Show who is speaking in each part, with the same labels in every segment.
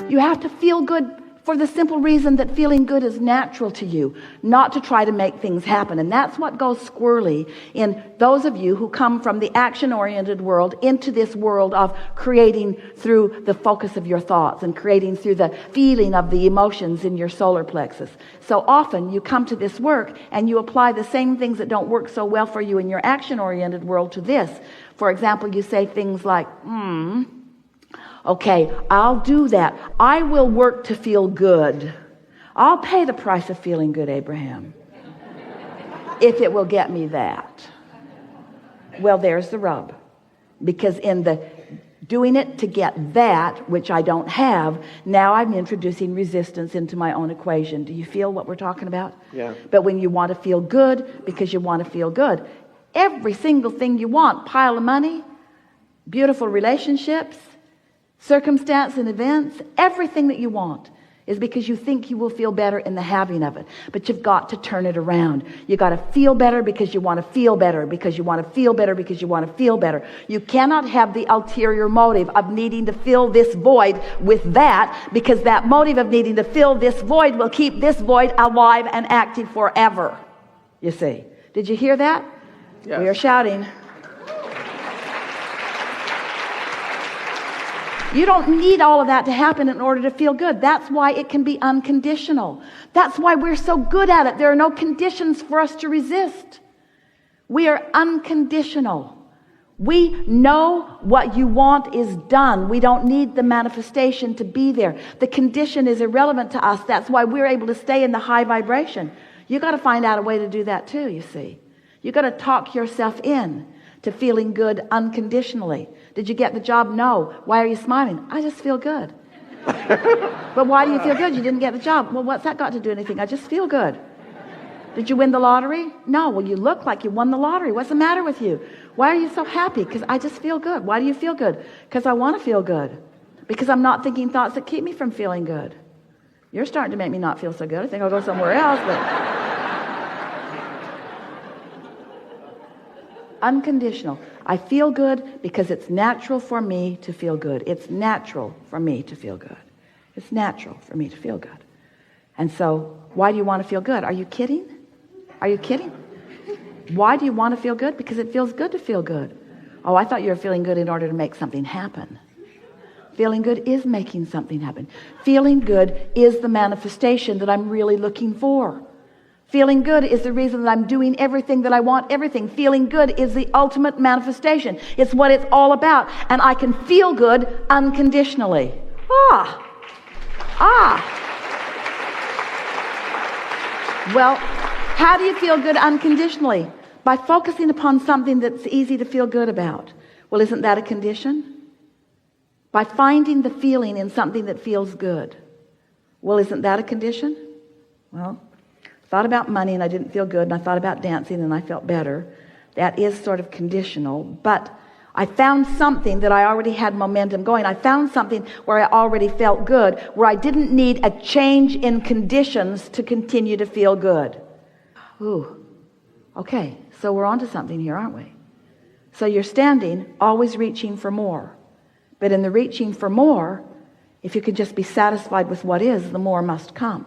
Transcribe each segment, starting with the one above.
Speaker 1: You have to feel good for the simple reason that feeling good is natural to you, not to try to make things happen. And that's what goes squirrely in those of you who come from the action-oriented world into this world of creating through the focus of your thoughts and creating through the feeling of the emotions in your solar plexus. So often you come to this work and you apply the same things that don't work so well for you in your action-oriented world to this. For example, you say things like, okay, I'll do that. I will work to feel good. I'll pay the price of feeling good, Abraham, if it will get me that. Well, there's the rub. Because in the doing it to get that, which I don't have, now I'm introducing resistance into my own equation. Do you feel what we're talking about?
Speaker 2: Yeah.
Speaker 1: But when you want to feel good because you want to feel good, every single thing you want, pile of money, beautiful relationships, circumstance and events, everything that you want is because you think you will feel better in the having of it. But you've got to turn it around. You got to feel better because you want to feel better, because you want to feel better, because you want to feel better. You cannot have the ulterior motive of needing to fill this void with that, because that motive of needing to fill this void will keep this void alive and active forever. You see? Did you hear that?
Speaker 2: Yes.
Speaker 1: We are shouting. You don't need all of that to happen in order to feel good. That's why it can be unconditional. That's why we're so good at it. There are no conditions for us to resist. We are unconditional. We know what you want is done. We don't need the manifestation to be there. The condition is irrelevant to us. That's why we're able to stay in the high vibration. You got to find out a way to do that too, you see. You got to talk yourself in to feeling good unconditionally. Did you get the job? No. Why are you smiling? I just feel good. But why do you feel good? You didn't get the job. Well, what's that got to do with anything? I just feel good. Did you win the lottery? No. Well, you look like you won the lottery. What's the matter with you? Why are you so happy? Because I just feel good. Why do you feel good? Because I want to feel good. Because I'm not thinking thoughts that keep me from feeling good. You're starting to make me not feel so good. I think I'll go somewhere else. But unconditional. I feel good because it's natural for me to feel good. It's natural for me to feel good. It's natural for me to feel good. And so, why do you want to feel good? Are you kidding? Are you kidding? Why do you want to feel good? Because it feels good to feel good. Oh, I thought you were feeling good in order to make something happen. Feeling good is making something happen. Feeling good is the manifestation that I'm really looking for. Feeling good is the reason that I'm doing everything that I want, everything. Feeling good is the ultimate manifestation. It's what it's all about. And I can feel good unconditionally. Well, how do you feel good unconditionally? By focusing upon something that's easy to feel good about. Well, isn't that a condition? By finding the feeling in something that feels good. Well, isn't that a condition? Well, I thought about money and I didn't feel good, and I thought about dancing and I felt better. That is sort of conditional, but I found something that I already had momentum going. I found something where I already felt good, where I didn't need a change in conditions to continue to feel good. Ooh, okay, so we're onto something here, aren't we? So you're standing, always reaching for more. But in the reaching for more, if you could just be satisfied with what is, the more must come.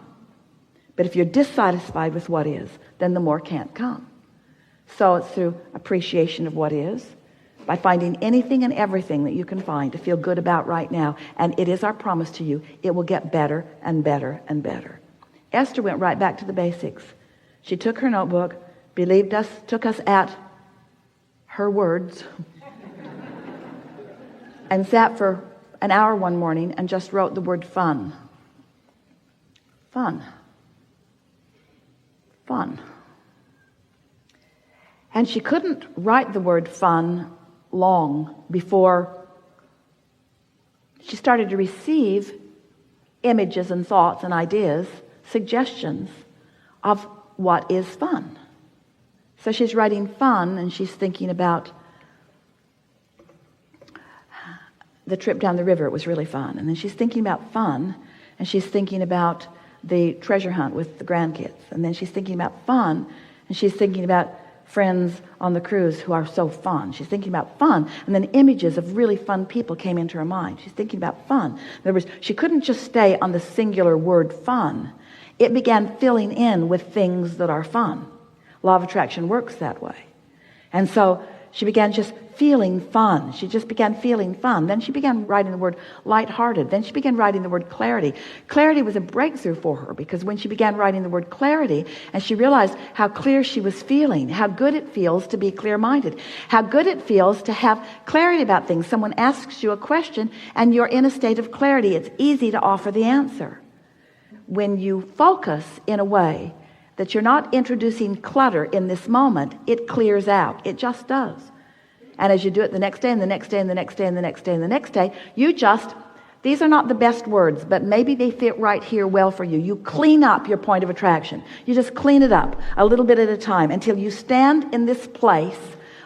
Speaker 1: But if you're dissatisfied with what is, then the more can't come. So it's through appreciation of what is, by finding anything and everything that you can find to feel good about right now. And it is our promise to you, it will get better and better and better. Esther went right back to the basics. She took her notebook, believed us, took us at her words, and sat for an hour one morning and just wrote the word fun. Fun. Fun. And she couldn't write the word fun long before she started to receive images and thoughts and ideas, suggestions of what is fun. So she's writing fun, and she's thinking about the trip down the river. It was really fun. And then she's thinking about fun, and she's thinking about the treasure hunt with the grandkids. And then she's thinking about fun, and she's thinking about friends on the cruise who are so fun. She's thinking about fun, and then images of really fun people came into her mind. She's thinking about fun. In other words, she couldn't just stay on the singular word fun. It began filling in with things that are fun. Law of attraction works that way. And so she began just feeling fun. She just began feeling fun. Then she began writing the word light-hearted. Then she began writing the word clarity. Clarity was a breakthrough for her, because when she began writing the word clarity, and she realized how clear she was feeling, how good it feels to be clear-minded, how good it feels to have clarity about things. Someone asks you a question and you're in a state of clarity. It's easy to offer the answer. When you focus in a way that you're not introducing clutter in this moment, it clears out. It just does. And as you do it the next day and the next day and the next day and the next day and the next day, you just, these are not the best words, but maybe they fit right here well for you. You clean up your point of attraction. You just clean it up a little bit at a time until you stand in this place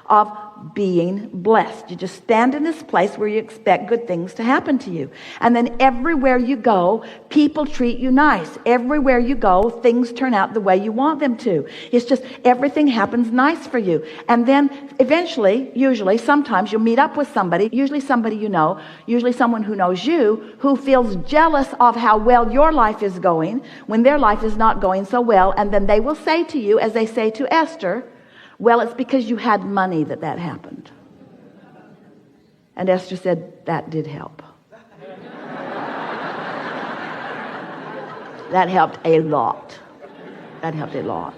Speaker 1: of being blessed. You just stand in this place where you expect good things to happen to you. And then everywhere you go, people treat you nice. Everywhere you go, things turn out the way you want them to. It's just everything happens nice for you. And then eventually, usually, sometimes you'll meet up with somebody, usually somebody you know, usually someone who knows you, who feels jealous of how well your life is going when their life is not going so well. And then they will say to you, as they say to Esther, well, it's because you had money that happened. And Esther said, that did help. That helped a lot. That helped a lot.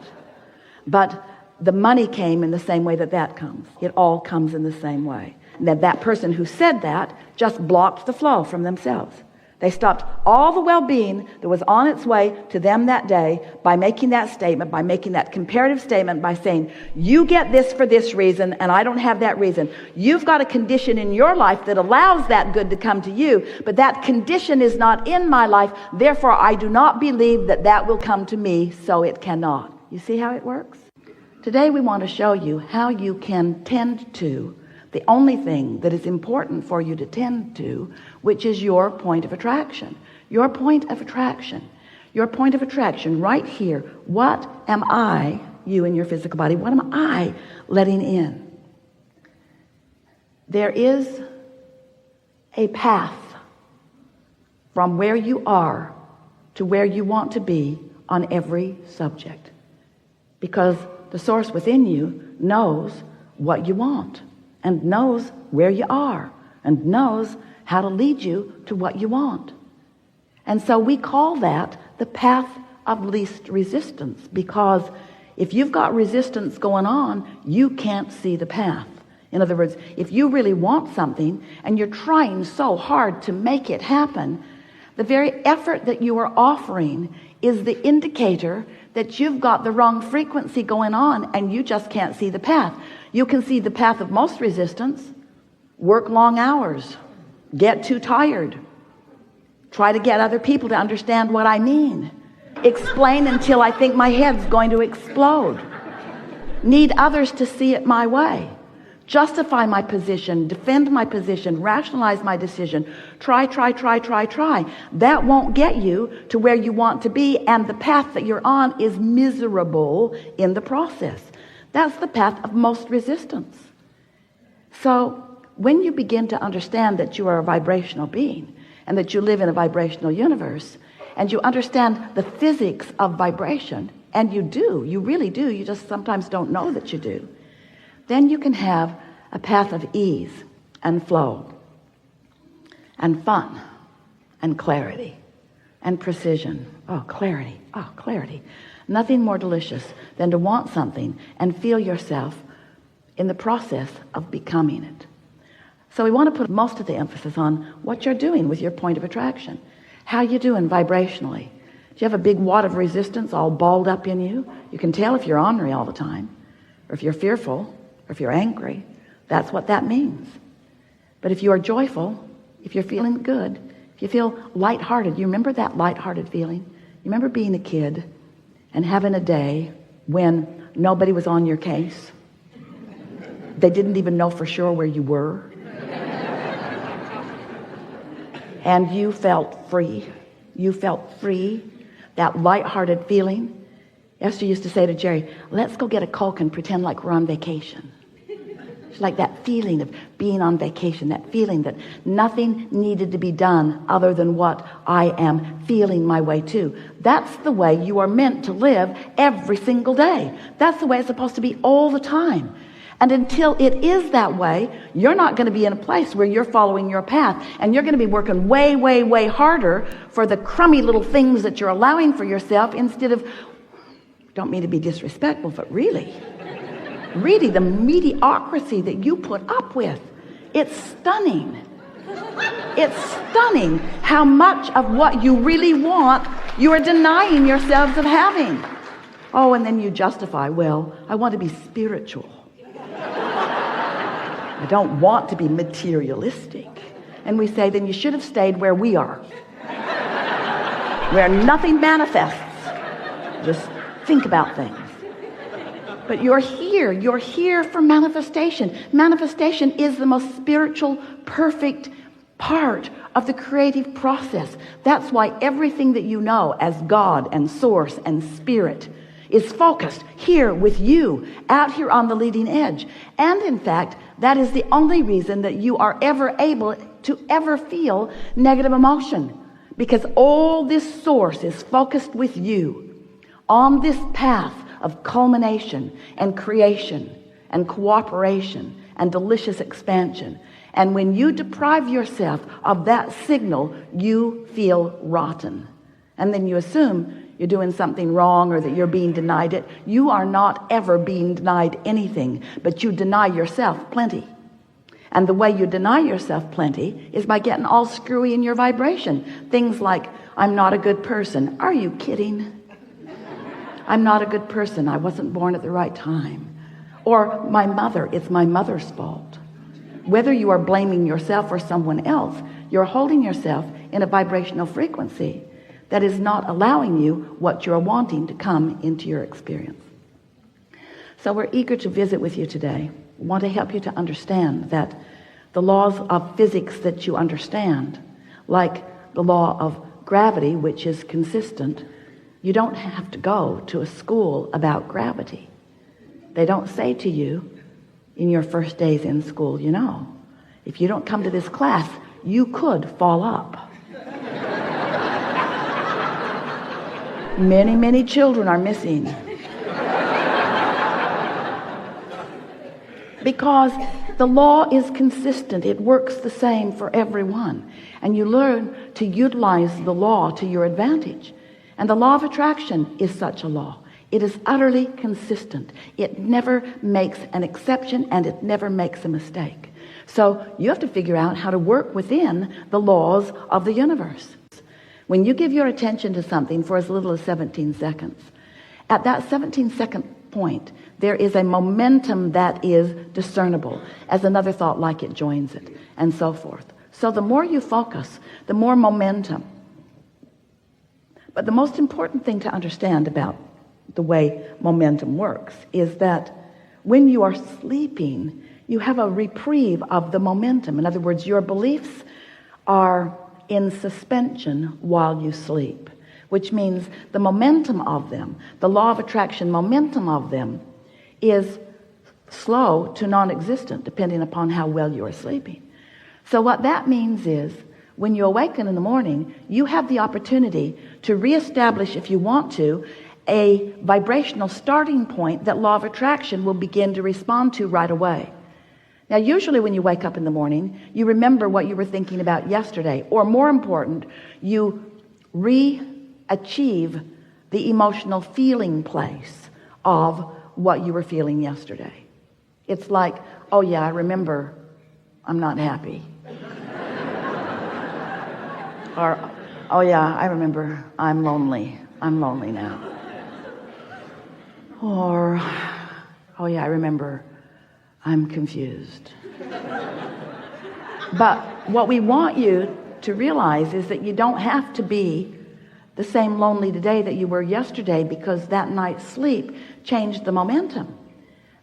Speaker 1: But the money came in the same way that comes. It all comes in the same way. And that person who said that just blocked the flow from themselves. They stopped all the well-being that was on its way to them that day by making that statement, by making that comparative statement, by saying, you get this for this reason and I don't have that reason. You've got a condition in your life that allows that good to come to you, but that condition is not in my life. Therefore, I do not believe that will come to me, so it cannot. You see how it works? Today we want to show you how you can tend to the only thing that is important for you to tend to, which is your point of attraction. Your point of attraction. Your point of attraction right here. What am I, you in your physical body, what am I letting in? There is a path from where you are to where you want to be on every subject. Because the source within you knows what you want, and knows where you are, and knows how to lead you to what you want. And so we call that the path of least resistance, because if you've got resistance going on, you can't see the path. In other words, if you really want something and you're trying so hard to make it happen, the very effort that you are offering is the indicator that you've got the wrong frequency going on, and you just can't see the path. You can see the path of most resistance. Work long hours. Get too tired. Try to get other people to understand what I mean. Explain until I think my head's going to explode. Need others to see it my way. Justify my position. Defend my position. Rationalize my decision. Try. That won't get you to where you want to be, and the path that you're on is miserable in the process. That's the path of most resistance. So when you begin to understand that you are a vibrational being and that you live in a vibrational universe, and you understand the physics of vibration, and you really do, you just sometimes don't know that you do, then you can have a path of ease and flow and fun and clarity and precision. Oh, clarity. Nothing more delicious than to want something and feel yourself in the process of becoming it. So we want to put most of the emphasis on what you're doing with your point of attraction. How you doing vibrationally? Do you have a big wad of resistance all balled up in you? You can tell if you're ornery all the time, or if you're fearful, or if you're angry. That's what that means. But if you are joyful, if you're feeling good, if you feel light-hearted, you remember that light-hearted feeling? You remember being a kid and having a day when nobody was on your case? They didn't even know for sure where you were. And you felt free. You felt free. That light-hearted feeling. Esther used to say to Jerry, let's go get a Coke and pretend like we're on vacation. It's like that feeling of being on vacation, that feeling that nothing needed to be done other than what I am feeling my way to. That's the way you are meant to live every single day. That's the way it's supposed to be all the time. And until it is that way, you're not going to be in a place where you're following your path, and you're going to be working way, way, way harder for the crummy little things that you're allowing for yourself instead of, don't mean to be disrespectful, but really the mediocrity that you put up with. It's stunning. It's stunning how much of what you really want you are denying yourselves of having. Oh, and then you justify, well, I want to be spiritual. I don't want to be materialistic. And we say, then you should have stayed where we are, where nothing manifests. Just think about things. But you're here for manifestation. Manifestation is the most spiritual, perfect part of the creative process. That's why everything that you know as God and source and spirit is focused here with you, out here on the leading edge. And in fact, that is the only reason that you are ever able to ever feel negative emotion, because all this source is focused with you on this path of culmination and creation and cooperation and delicious expansion. And when you deprive yourself of that signal, you feel rotten. And then you assume you're doing something wrong or that you're being denied it. You are not ever being denied anything, but you deny yourself plenty. And the way you deny yourself plenty is by getting all screwy in your vibration. Things like, I'm not a good person. Are you kidding? I'm not a good person. I wasn't born at the right time. Or my mother, it's my mother's fault. Whether you are blaming yourself or someone else, you're holding yourself in a vibrational frequency that is not allowing you what you're wanting to come into your experience. So we're eager to visit with you today. We want to help you to understand that the laws of physics that you understand, like the law of gravity, which is consistent, you don't have to go to a school about gravity. They don't say to you in your first days in school, you know, if you don't come to this class, you could fall up. Many, many children are missing. Because the law is consistent. It works the same for everyone. And you learn to utilize the law to your advantage. And the law of attraction is such a law. It is utterly consistent. It never makes an exception, and it never makes a mistake. So you have to figure out how to work within the laws of the universe. When you give your attention to something for as little as 17 seconds, at that 17-second point, there is a momentum that is discernible as another thought like it joins it, and so forth. So the more you focus, the more momentum. But the most important thing to understand about the way momentum works is that when you are sleeping, you have a reprieve of the momentum. In other words, your beliefs are in suspension while you sleep, which means the momentum of them, the law of attraction momentum of them, is slow to non-existent depending upon how well you are sleeping. So what that means is when you awaken in the morning, you have the opportunity to reestablish, if you want to, a vibrational starting point that law of attraction will begin to respond to right away. Now, usually when you wake up in the morning, you remember what you were thinking about yesterday, or more important, you re-achieve the emotional feeling place of what you were feeling yesterday. It's like, oh yeah, I remember I'm not happy. Or, oh yeah, I remember I'm lonely. I'm lonely now. Or, oh yeah, I remember I'm confused. But what we want you to realize is that you don't have to be the same lonely today that you were yesterday, because that night's sleep changed the momentum.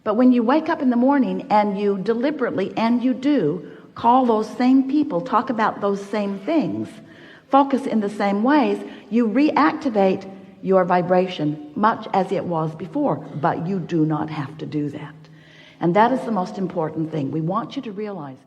Speaker 1: But when you wake up in the morning and you deliberately, and you do, call those same people, talk about those same things, focus in the same ways, you reactivate your vibration much as it was before, but you do not have to do that. And that is the most important thing. We want you to realize